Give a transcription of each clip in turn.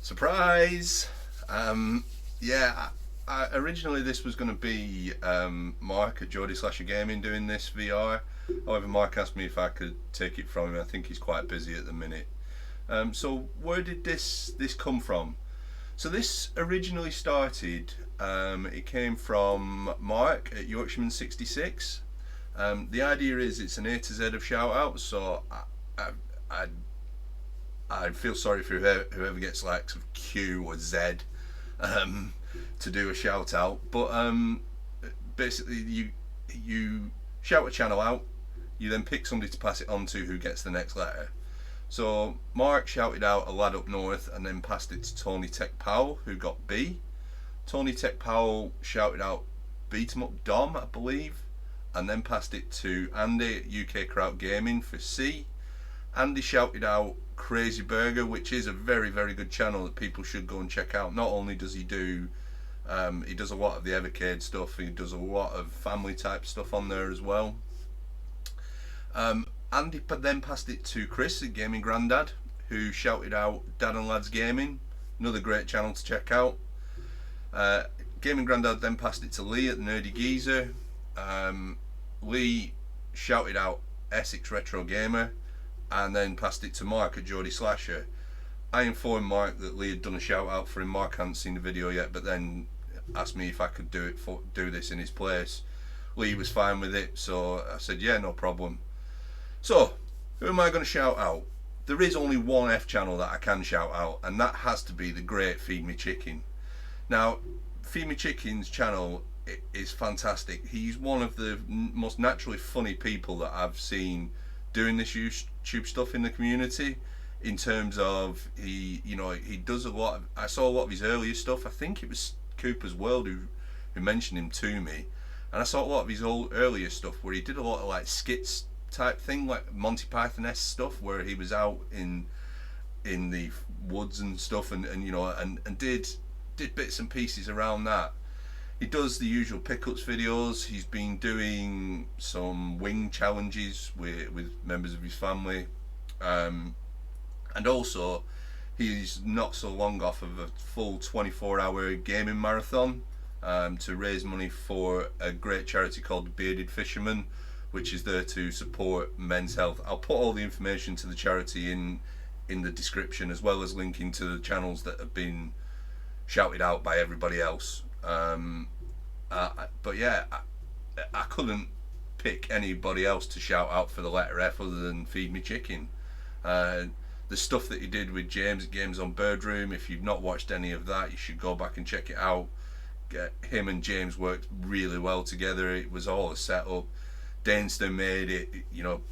Surprise! Yeah, originally this was going to be Mark at Geordie Slasher Gaming doing this VR. However, Mark asked me if I could take it from him. I think he's quite busy at the minute. So where did this come from? So this originally started. It came from Mark at Yorkshireman66. The idea is it's an A to Z of Shoutout. So I I feel sorry for whoever gets likes of Q or Z um, to do a shout out. But basically, you shout a channel out. You then pick somebody to pass it on to who gets the next letter. So Mark shouted out a lad up north and then passed it to Tony Tech Powell, who got B. Tony Tech Powell shouted out Beat 'em Up Dom, I believe, and then passed it to Andy at UK Crowd Gaming for C. Andy shouted out Crazy Burger, which is a very, very good channel that people should go and check out. Not only does he does a lot of the Evercade stuff, he does a lot of family type stuff on there as well. Andy then passed it to Chris at Gaming Grandad, who shouted out Dad and Lads Gaming, another great channel to check out. Gaming Grandad then passed it to Lee at the Nerdy Geezer. Lee shouted out Essex Retro Gamer, and then passed it to Mark at Geordie Slasher. I informed Mark that Lee had done a shout out for him. Mark hadn't seen the video yet, but then asked me if I could do this in his place. Lee was fine with it, so I said yeah, no problem. So who am I going to shout out? There is only one F channel that I can shout out, and that has to be the great Feed Me Chicken. Now, Feed Me Chicken's channel is fantastic. He's one of the most naturally funny people that I've seen doing this YouTube stuff in the community. In terms of he does a lot of, I saw a lot of his earlier stuff. I think it was Cooper's World who mentioned him to me, and I saw a lot of his earlier stuff where he did a lot of like skits type thing, like Monty Python-esque stuff, where he was out in the woods and stuff, and did bits and pieces around that. He does the usual pickups videos. He's been doing some wing challenges with members of his family, and also he's not so long off of a full 24-hour gaming marathon to raise money for a great charity called the Bearded Fisherman, which is there to support men's health. I'll put all the information to the charity in the description, as well as linking to the channels that have been shouted out by everybody else. But yeah, I couldn't pick anybody else to shout out for the letter F other than Feed Me Chicken. The stuff that he did with James at Games on Birdroom, if you've not watched any of that, you should go back and check it out. Him and James worked really well together. It was all a setup. Dainster made it,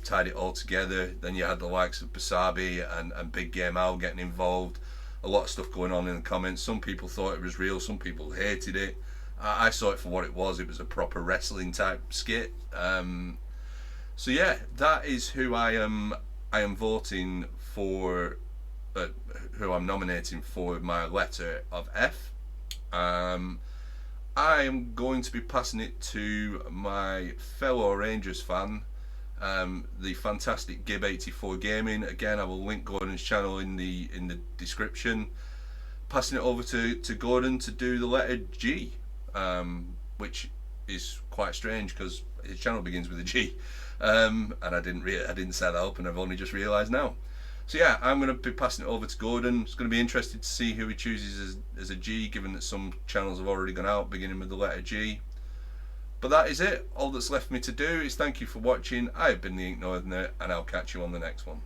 tied it all together. Then you had the likes of Basabi and Big Game Al getting involved. A lot of stuff going on in the comments. Some people thought it was real, some people hated it. I saw it for what it was. It was a proper wrestling type skit. So yeah, that is who I am voting for, who I'm nominating for my letter of F. I am going to be passing it to my fellow Rangers fan, the fantastic Gib84 Gaming. Again, I will link Gordon's channel in the description. Passing it over to Gordon to do the letter G, which is quite strange because his channel begins with a G, and I didn't set that up, and I've only just realised now. So yeah, I'm going to be passing it over to Gordon. It's going to be interesting to see who he chooses as a G, given that some channels have already gone out beginning with the letter G. But that is it. All that's left for me to do is thank you for watching. I have been the Ink Northerner, and I'll catch you on the next one.